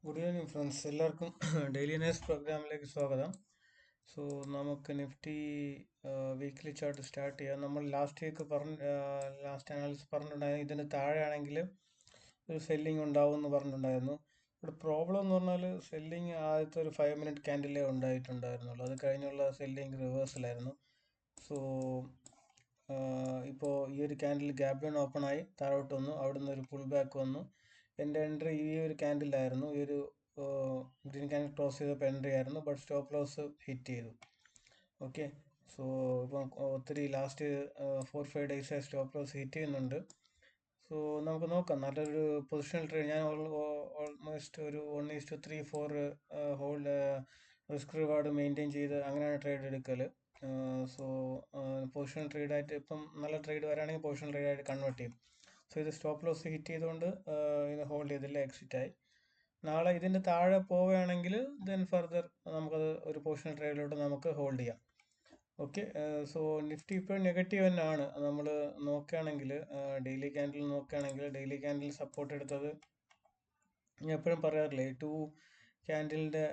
Good evening friends, എല്ലാവർക്കും daily nice പ്രോഗ്രാമിലേക്ക് സ്വാഗതം. സോ നമുക്ക് നിഫ്റ്റി വീക്ക്ലി ചാർട്ട് സ്റ്റാർട്ട് ചെയ്യാം. നമ്മൾ ലാസ്റ്റ് അനാലിസിസ് പറഞ്ഞിട്ടുണ്ടായിരുന്നു ഇതിന് താഴെയാണെങ്കിൽ ഒരു സെല്ലിംഗ് ഉണ്ടാവും എന്ന് പറഞ്ഞിട്ടുണ്ടായിരുന്നു. ഇവിടെ പ്രോബ്ലം എന്ന് പറഞ്ഞാൽ സെല്ലിംഗ് ആദ്യത്തെ ഒരു 5 മിനിറ്റ് ക്യാൻഡിലേ ഉണ്ടായിട്ടുണ്ടായിരുന്നുള്ളൂ. അത് കഴിഞ്ഞുള്ള സെല്ലിംഗ് റിവേഴ്സലായിരുന്നു. സോ ഇപ്പോൾ ഈ ഒരു ക്യാൻഡിൽ ഗ്യാപ് ഡൗൺ ഓപ്പൺ ആയി താഴോട്ട് വന്നു, അവിടുന്ന് ഒരു പുൾ ബാക്ക് വന്നു. എൻ്റെ എൻട്രി ഈ ഒരു ക്യാൻഡിലായിരുന്നു, ഈ ഒരു ഗ്രീൻ ക്യാൻഡിൽ ക്ലോസ് ചെയ്തപ്പോൾ എൻട്രി ആയിരുന്നു, ബട്ട് സ്റ്റോപ്പ് ലോസ് ഹിറ്റ് ചെയ്തു. ഓക്കെ, സോ ഇപ്പം ഒത്തിരി ലാസ്റ്റ് 4-5 ഡേയ്സായി സ്റ്റോപ്പ് ലോസ് ഹിറ്റ് ചെയ്യുന്നുണ്ട്. സോ നമുക്ക് നോക്കാം, നല്ലൊരു പൊസിഷണൽ ട്രേഡ്. ഞാൻ ഓൾമോസ്റ്റ് ഒരു 1:3-4 ഹോൾഡ് റിസ്ക് റിവാർഡ് മെയിൻറ്റെയിൻ ചെയ്ത് അങ്ങനെയാണ് ട്രേഡ് എടുക്കൽ. സോ പൊസിഷണൽ ട്രേഡായിട്ട് ഇപ്പം നല്ല ട്രേഡ് വരാണെങ്കിൽ പൊസിഷണൽ ട്രേഡായിട്ട് കൺവേർട്ട് ചെയ്യും. സോ ഇത് സ്റ്റോപ്പ് ലോസ് ഹിറ്റ് ചെയ്തുകൊണ്ട് ഇത് ഹോൾഡ് ചെയ്തില്ല, എക്സിറ്റായി. നാളെ ഇതിൻ്റെ താഴെ പോവുകയാണെങ്കിൽ ദെൻ ഫർദർ നമുക്കത് ഒരു പൊസിഷണൽ ട്രേഡിലോട്ട് നമുക്ക് ഹോൾഡ് ചെയ്യാം. ഓക്കെ, സോ നിഫ്റ്റി ഇപ്പോൾ നെഗറ്റീവ് തന്നെയാണ്. നമ്മൾ നോക്കുകയാണെങ്കിൽ ഡെയിലി ക്യാൻഡിൽ നോക്കുകയാണെങ്കിൽ ഡെയിലി ക്യാൻഡിൽ സപ്പോർട്ട് എടുത്തത് ഞാൻ എപ്പോഴും പറയാറില്ലേ, 2 ക്യാൻഡിലിൻ്റെ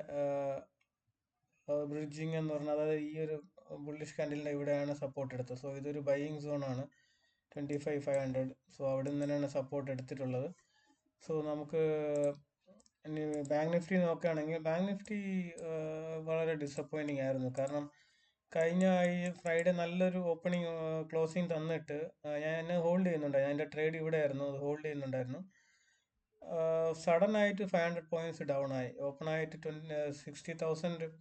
ബ്രിഡ്ജിങ് എന്ന് പറഞ്ഞാൽ, അതായത് ഈ ഒരു ബുള്ളിഷ് ക്യാൻഡിലിൻ്റെ ഇവിടെയാണ് സപ്പോർട്ട് എടുത്തത്. സോ ഇതൊരു ബൈയിങ് സോണാണ് 25,500. സോ അവിടെ നിന്ന് തന്നെയാണ് സപ്പോർട്ട് എടുത്തിട്ടുള്ളത്. സോ നമുക്ക് ബാങ്ക് നിഫ്റ്റി നോക്കുകയാണെങ്കിൽ ബാങ്ക് നിഫ്റ്റി വളരെ ഡിസപ്പോയിൻറ്റിങ് ആയിരുന്നു. കാരണം കഴിഞ്ഞ ഈ ഫ്രൈഡേ നല്ലൊരു ഓപ്പണിങ് ക്ലോസിങ് തന്നിട്ട് ഞാൻ എന്നെ ഹോൾഡ് ചെയ്യുന്നുണ്ടായിരുന്നു. എൻ്റെ ട്രേഡ് ഇവിടെ ആയിരുന്നു, അത് ഹോൾഡ് ചെയ്യുന്നുണ്ടായിരുന്നു. സഡൻ ആയിട്ട് 500 പോയിന്റ്സ് ഡൗൺ ആയി. ഓപ്പൺ ആയിട്ട് 60,100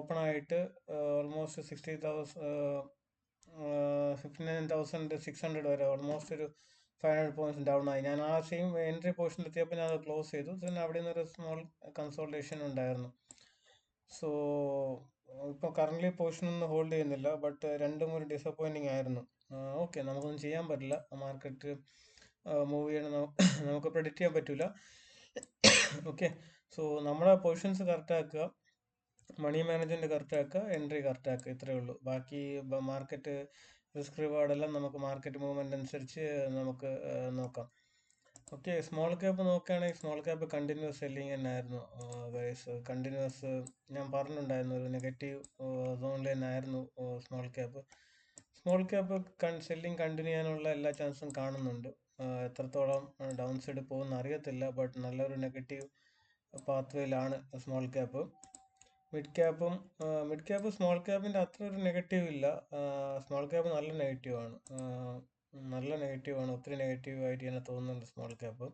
ഓപ്പൺ ആയിട്ട് ഓൾമോസ്റ്റ് 59,600 വരെ, ഓൾമോസ്റ്റ് ഒരു 500 പോയിന്റ്സ് ഡൗൺ ആയി. ഞാൻ ആ സെയിം എൻട്രി പോർഷനിൽ എത്തിയപ്പോൾ ഞാൻ അത് ക്ലോസ് ചെയ്തു. പിന്നെ അവിടെ നിന്നൊരു സ്മോൾ കൺസോൾട്ടേഷൻ ഉണ്ടായിരുന്നു. സോ ഇപ്പോൾ കറൻ്റ്ലി പൊസിഷനൊന്നും ഹോൾഡ് ചെയ്യുന്നില്ല, ബട്ട് രണ്ടും ഒരു ഡിസപ്പോയിൻറ്റിങ് ആയിരുന്നു. ഓക്കെ, നമുക്കൊന്നും ചെയ്യാൻ പറ്റില്ല. മാർക്കറ്റ് മൂവ് ചെയ്യണം, നമുക്ക് പ്രെഡിക്റ്റ് ചെയ്യാൻ പറ്റില്ല. ഓക്കെ, സോ നമ്മുടെ പൊസിഷൻസ് കറക്റ്റ് ആക്കുക, മണി മാനേജ്മെൻറ്റ് കറക്റ്റ് ആക്കുക, എൻട്രി കറക്റ്റ് ആക്കുക, ഇത്രയേ ഉള്ളൂ. ബാക്കി മാർക്കറ്റ് റിസ്ക് റിവാർഡെല്ലാം നമുക്ക് മാർക്കറ്റ് മൂവ്മെൻ്റ് അനുസരിച്ച് നമുക്ക് നോക്കാം. ഓക്കെ, സ്മോൾ ക്യാപ്പ് നോക്കുകയാണെങ്കിൽ സ്മോൾ ക്യാപ്പ് കണ്ടിന്യൂസ് സെല്ലിങ് തന്നെയായിരുന്നു ഗൈസ്. കണ്ടിന്യൂസ് ഞാൻ പറഞ്ഞിട്ടുണ്ടായിരുന്നു, ഒരു നെഗറ്റീവ് സോണിൽ തന്നെയായിരുന്നു small cap. Small cap selling continue ചെയ്യാനുള്ള എല്ലാ ചാൻസും കാണുന്നുണ്ട്. എത്രത്തോളം ഡൗൺ സൈഡ് പോകുമെന്ന് അറിയത്തില്ല, ബട്ട് നല്ലൊരു നെഗറ്റീവ് പാത്വേയിലാണ് small cap. Mid cap small ക്യാപ്പിൻ്റെ അത്ര ഒരു നെഗറ്റീവ് ഇല്ല. സ്മോൾ ക്യാപ്പ് നല്ല നെഗറ്റീവാണ്, ഒത്തിരി നെഗറ്റീവായിട്ട് തന്നെ തോന്നുന്നുണ്ട് സ്മോൾ ക്യാപ്പ്.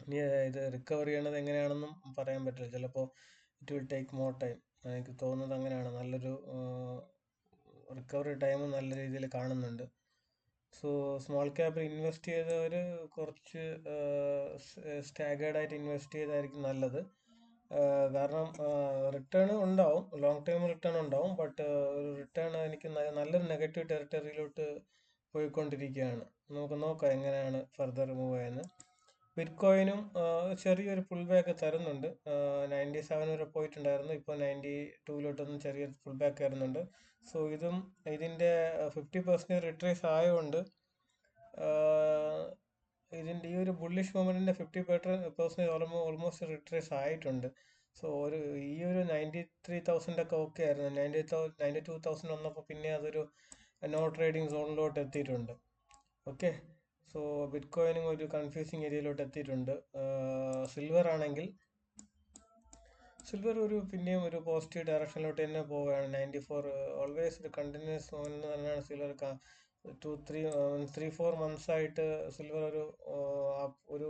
ഇനി ഇത് റിക്കവർ ചെയ്യണത് എങ്ങനെയാണെന്നും പറയാൻ പറ്റില്ല. ചിലപ്പോൾ it will take more time. എനിക്ക് തോന്നുന്നത് അങ്ങനെയാണ്. നല്ലൊരു റിക്കവറി ടൈം നല്ല രീതിയിൽ കാണുന്നുണ്ട്. സോ സ്മോൾ ക്യാപ്പിൽ ഇൻവെസ്റ്റ് ചെയ്തവർ കുറച്ച് സ്റ്റാഗേർഡായിട്ട് ഇൻവെസ്റ്റ് ചെയ്തായിരിക്കും നല്ലത്. കാരണം റിട്ടേൺ ഉണ്ടാവും, ലോങ് ടേം റിട്ടേൺ ഉണ്ടാവും, ബട്ട് ഒരു റിട്ടേൺ എനിക്ക് നല്ലൊരു നെഗറ്റീവ് ടെറിട്ടറിയിലോട്ട് പോയിക്കൊണ്ടിരിക്കുകയാണ്. നമുക്ക് നോക്കാം എങ്ങനെയാണ് ഫർദർ മൂവ് ചെയ്യുന്നത്. ബിറ്റ്കോയിനും ചെറിയൊരു പുൾ ബാക്ക് തരുന്നുണ്ട്. 97 വരെ പോയിട്ടുണ്ടായിരുന്നു, ഇപ്പോൾ 92-ലോട്ടൊന്നും ചെറിയൊരു പുൾ ബാക്ക് വരുന്നുണ്ട്. സോ ഇതിൻ്റെ 50% റിട്രേസ് ആയതുകൊണ്ട് ഇതിൻ്റെ ഈ ഒരു ബുള്ളിഷ് മൊമെൻറ്റിൻ്റെ 50% ഓൾമോസ്റ്റ് റിട്രേസ് ആയിട്ടുണ്ട്. സോ ഈ ഒരു 93,000 ഒക്കെ ഓക്കെ ആയിരുന്നു. 92,000 വന്നപ്പോൾ പിന്നെ അതൊരു നോ ട്രേഡിംഗ് സോണിലോട്ട് എത്തിയിട്ടുണ്ട്. ഓക്കെ, സോ ബിറ്റ് കോയിനും ഒരു കൺഫ്യൂസിങ് ഏരിയയിലോട്ട് എത്തിയിട്ടുണ്ട്. സിൽവർ ആണെങ്കിൽ സിൽവർ പിന്നെയും ഒരു പോസിറ്റീവ് ഡയറക്ഷനിലോട്ട് തന്നെ പോവുകയാണ്. 94 ഓൾവേസ് ഒരു കണ്ടിന്യൂസ് മൂവ്മെന്റ് തന്നെയാണ് സിൽവർ. 3-4 മന്ത്സ് ആയിട്ട് സിൽവർ ഒരു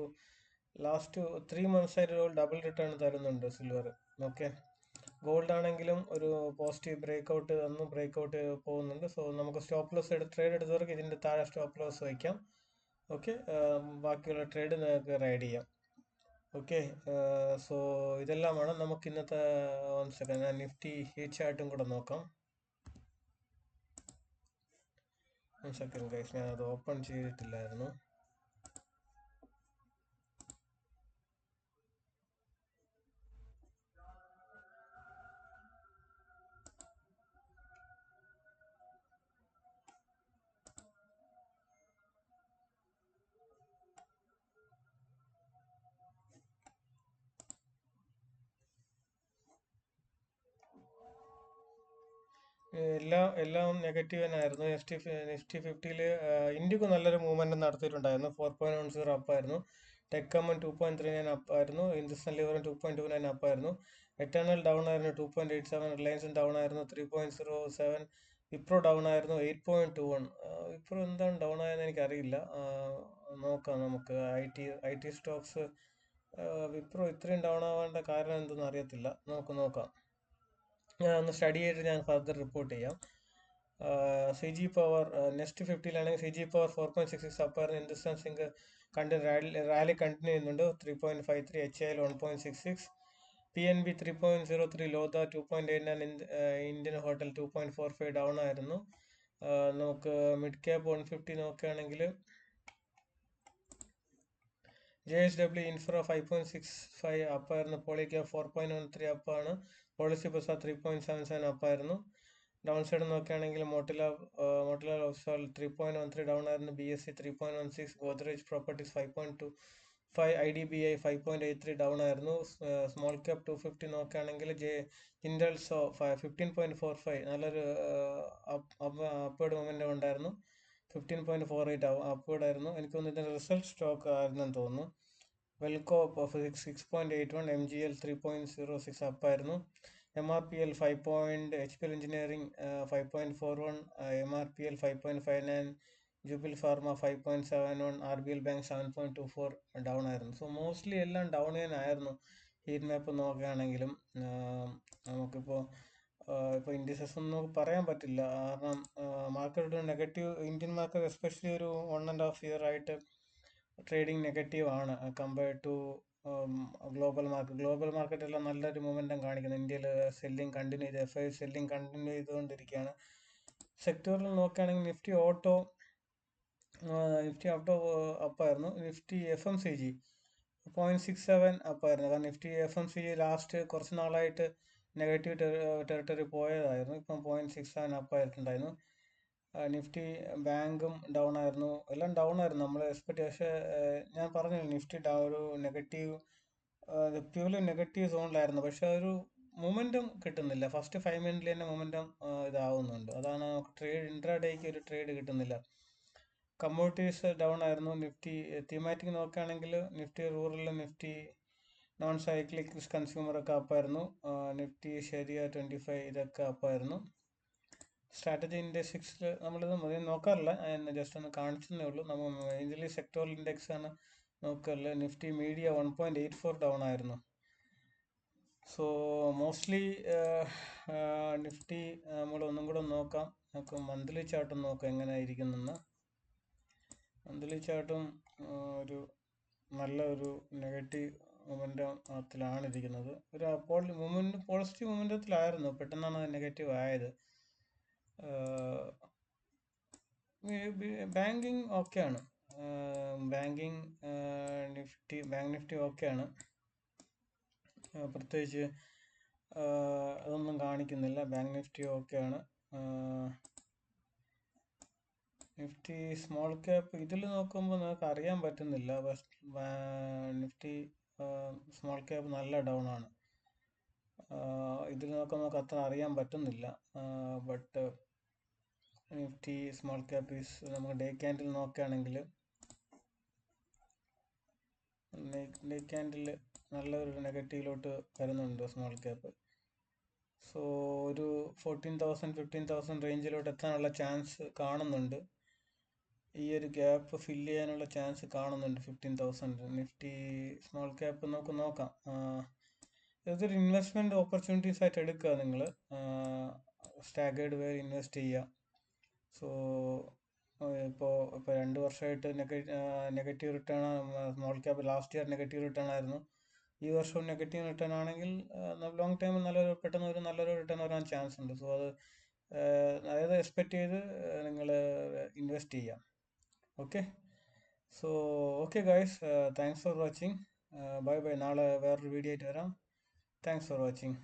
ലാസ്റ്റ് 3 മന്ത്സ് ആയിട്ട് ഒരു ഡബിൾ റിട്ടേൺ തരുന്നുണ്ട് സിൽവർ. ഓക്കെ, ഗോൾഡ് ആണെങ്കിലും ഒരു പോസിറ്റീവ് ബ്രേക്ക്ഔട്ട് പോകുന്നുണ്ട്. സോ നമുക്ക് സ്റ്റോപ്പ് ലോസ് ട്രേഡ് എടുത്തവർക്ക് ഇതിൻ്റെ താഴെ സ്റ്റോപ്പ് ലോസ് വയ്ക്കാം. ഓക്കെ, ബാക്കിയുള്ള ട്രേഡ് നിങ്ങൾക്ക് റൈഡ് ചെയ്യാം. ഓക്കെ, സോ ഇതെല്ലാമാണ് നമുക്ക് ഇന്നത്തെ 1 സെക്കൻഡ് ഞാൻ നിഫ്റ്റി ഹീറ്റ് ചാർട്ടും കൂടെ നോക്കാം. 1 സെക്കൻഡ് ഗൈസ്, ഞാനത് ഓപ്പൺ ചെയ്തിട്ടില്ലായിരുന്നു. എല്ലാം നെഗറ്റീവ് തന്നെയായിരുന്നു. നിഫ്റ്റി 50-ൽ ഇന്ത്യക്ക് നല്ലൊരു മൂവ്മെന്റ് നടത്തിയിട്ടുണ്ടായിരുന്നു. 4.10 അപ്പായിരുന്നു. ടെക്കമ്മൻ 2.39 അപ്പായിരുന്നു. ഹിന്ദുസ്ഥാൻ ലിവറും 2.29 അപ്പായിരുന്നു. എറ്റേണൽ ഡൗൺ ആയിരുന്നു 2.87. റിലയൻസും ഡൗൺ ആയിരുന്നു 3.07. വിപ്രോ ഡൗൺ ആയിരുന്നു 8.21. വിപ്രോ എന്താണ് ഡൗൺ ആയെന്ന് എനിക്കറിയില്ല. നോക്കാം നമുക്ക്. ഐ ടി സ്റ്റോക്സ് വിപ്രോ ഇത്രയും ഡൗൺ ആവേണ്ട കാരണം എന്തെന്ന് അറിയത്തില്ല. നമുക്ക് നോക്കാം. ഞാൻ ഒന്ന് സ്റ്റഡി ചെയ്തിട്ട് ഞാൻ ഫർദർ റിപ്പോർട്ട് ചെയ്യാം. സി ജി പവർ നെക്സ്റ്റ് 50-ലാണെങ്കിൽ സി ജി പവർ 4.66 അപ്പായിരുന്നു. ഹിന്ദുസ്ഥാൻ സിങ്ക് റാലി കണ്ടിന്യൂ ചെയ്യുന്നുണ്ട് 3.53. HAL 1.66. PNB 3.03. Lodha 2.89. Indian hotel 2.45 down ആയിരുന്നു. നമുക്ക് മിഡ് ക്യാപ്പ് 150 നോക്കുകയാണെങ്കിൽ JSW ഇൻഫ്ര 5.65 അപ്പായിരുന്നു. പോളിക്യാബ് 4.13 അപ്പാണ്. പോളിസി ബസാർ 3.77 അപ്പായിരുന്നു. ഡൗൺ സൈഡ് നോക്കുകയാണെങ്കിൽ മോട്ടിലാൽ ഒസ്വാൾ 3.13 ഡൗൺ ആയിരുന്നു. BSE 3.16. Godrej properties 5.25. IDBI 5.83 down ആയിരുന്നു. സ്മോൾ ക്യാപ് 250 നോക്കുകയാണെങ്കിൽ ജിൻഡൽസോ 15.45 നല്ലൊരു അപ്വേർഡ് മൊമെന്റം ഉണ്ടായിരുന്നു. 15.48 അപ്വേർഡ് ആയിരുന്നു. എനിക്ക് തോന്നുന്നു ഇതിന്റെ റിസൾട്ട് സ്റ്റോക്ക് ആയിരുന്നെന്ന് തോന്നുന്നു. വെൽക്കോ 6.81. MGL 3.06 അപ്പായിരുന്നു. MRPL 5. HPL engineering 5.41. MRPL 5.59. ജൂബിൽ ഫാർമ 5.71. RBL ബാങ്ക് 7.24 ഡൗൺ ആയിരുന്നു. സോ മോസ്റ്റ്ലി എല്ലാം ഡൗൺ ചെയ്യാനായിരുന്നു. ഹീറ്റ് മാപ്പ് നോക്കുകയാണെങ്കിലും നമുക്കിപ്പോൾ ഇപ്പോൾ ഇൻഡിസസ് ഒന്നും നമുക്ക് പറയാൻ പറ്റില്ല. കാരണം market negative, Indian market especially ഒരു 1.5 ഇയർ ആയിട്ട് ട്രേഡിങ് നെഗറ്റീവ് ആണ് compared to global market. Global market എല്ലാം നല്ലൊരു മൊമെന്റം കാണിക്കുന്നു. ഇന്ത്യയിൽ സെല്ലിംഗ് കണ്ടിന്യൂ ചെയ്ത് FI സെല്ലിംഗ് കണ്ടിന്യൂ ചെയ്തുകൊണ്ടിരിക്കുകയാണ്. സെക്ടറിൽ നോക്കുകയാണെങ്കിൽ നിഫ്റ്റി ഓട്ടോ അപ്പായിരുന്നു. നിഫ്റ്റി FMCG 0.67 അപ്പായിരുന്നു. കാരണം നിഫ്റ്റി FMCG ലാസ്റ്റ് കുറച്ച് നാളായിട്ട് നെഗറ്റീവ് ടെറിട്ടറി പോയതായിരുന്നു. ഇപ്പം 0.67 അപ്പായിട്ടുണ്ടായിരുന്നു. നിഫ്റ്റി ബാങ്കും ഡൗൺ ആയിരുന്നു. എല്ലാം ഡൗൺ ആയിരുന്നു. നമ്മൾ എക്സ്പെക്ട്, പക്ഷേ ഞാൻ പറഞ്ഞു നിഫ്റ്റി ഒരു നെഗറ്റീവ് പ്യൂർലി നെഗറ്റീവ് സോണിലായിരുന്നു. പക്ഷെ ഒരു മൊമെന്റം കിട്ടുന്നില്ല. ഫസ്റ്റ് 5 മിനിറ്റിൽ തന്നെ മൊമെന്റം ഇതാവുന്നുണ്ട്. അതാണ് നമുക്ക് ഇൻട്രാഡേക്ക് ഒരു ട്രേഡ് കിട്ടുന്നില്ല. കമ്മോഡിറ്റീസ് ഡൗൺ ആയിരുന്നു. നിഫ്റ്റി തീമാറ്റിക് നോക്കുകയാണെങ്കിൽ Nifty rural, Nifty non cyclic, consumer ഒക്കെ അപ്പായിരുന്നു. നിഫ്റ്റി ഷെരിയ 25 ഇതൊക്കെ അപ്പായിരുന്നു. സ്ട്രാറ്റജി ഇൻഡെക്സിൽ നമ്മളിത് നോക്കാറില്ല, ജസ്റ്റ് ഒന്ന് കാണിച്ചതേ ഉള്ളൂ. നമ്മൾ മെയിൻലി സെക്ടോറൽ ഇൻഡെക്സ് ആണ് നോക്കാറില്ല. നിഫ്റ്റി മീഡിയ 1.84 ഡൗൺ ആയിരുന്നു. സോ മോസ്റ്റ്ലി നിഫ്റ്റി നമ്മൾ ഒന്നും കൂടെ നോക്കാം. നമുക്ക് മന്ത്ലി ചാർട്ടും നോക്കാം എങ്ങനെയായിരിക്കുന്നെന്ന്. മന്ത്ലി ചാർട്ടും ഒരു നല്ല ഒരു നെഗറ്റീവ് മൊമെന്റത്തിലാണ് ഇരിക്കുന്നത്. ഒരു പോസിറ്റീവ് മൊമെന്റത്തിലായിരുന്നു, പെട്ടെന്നാണ് നെഗറ്റീവ് ആയത്. ബാങ്കിങ് ഓക്കെയാണ്. ബാങ്ക് നിഫ്റ്റി ഓക്കെയാണ്. പ്രത്യേകിച്ച് അതൊന്നും കാണിക്കുന്നില്ല. ബാങ്ക് നിഫ്റ്റി ഓക്കെയാണ്. നിഫ്റ്റി സ്മോൾ ക്യാപ്പ് ഇതിൽ നോക്കുമ്പോൾ നമുക്ക് അറിയാൻ പറ്റുന്നില്ല. നിഫ്റ്റി സ്മോൾ ക്യാപ്പ് നല്ല ഡൗൺ ആണ്. ഇതിൽ നോക്കുമ്പോൾ നമുക്ക് അത്ര അറിയാൻ പറ്റുന്നില്ല. ബട്ട് നിഫ്റ്റി സ്മോൾ ക്യാപ്പ് നമുക്ക് ഡേ ക്യാൻഡിൽ നോക്കുകയാണെങ്കിൽ ഡേ ക്യാൻഡിൽ നല്ലൊരു നെഗറ്റീവിലോട്ട് വരുന്നുണ്ട് സ്മോൾ ക്യാപ്പ്. സോ ഒരു 14,000 15,000 റേഞ്ചിലോട്ട് എത്താനുള്ള ചാൻസ് കാണുന്നുണ്ട്. ഈ ഒരു ഗ്യാപ്പ് ഫില്ല് ചെയ്യാനുള്ള ചാൻസ് കാണുന്നുണ്ട് 15,000. നിഫ്റ്റി സ്മോൾ ക്യാപ്പ് നമുക്ക് നോക്കാം. ഇതൊരു ഇൻവെസ്റ്റ്മെന്റ് ഓപ്പർച്യൂണിറ്റീസ് ആയിട്ട് എടുക്കുക. നിങ്ങൾ സ്റ്റാഗേർഡ് വേ ഇൻവെസ്റ്റ് ചെയ്യുക. സോ ഇപ്പോൾ 2 വർഷമായിട്ട് negative return small cap. Last year negative return ആയിരുന്നു. ഈ വർഷവും നെഗറ്റീവ് റിട്ടേൺ ആണെങ്കിൽ ലോങ് ടൈം പെട്ടെന്ന് ഒരു നല്ലൊരു റിട്ടേൺ വരാൻ ചാൻസ് ഉണ്ട്. സോ അതായത് എക്സ്പെക്ട് ചെയ്ത് നിങ്ങൾ ഇൻവെസ്റ്റ് ചെയ്യാം. Okay. So okay guys, thanks for watching. Bye bye. നാളെ വേറൊരു വീഡിയോ ആയിട്ട് വരാം. Thanks for watching.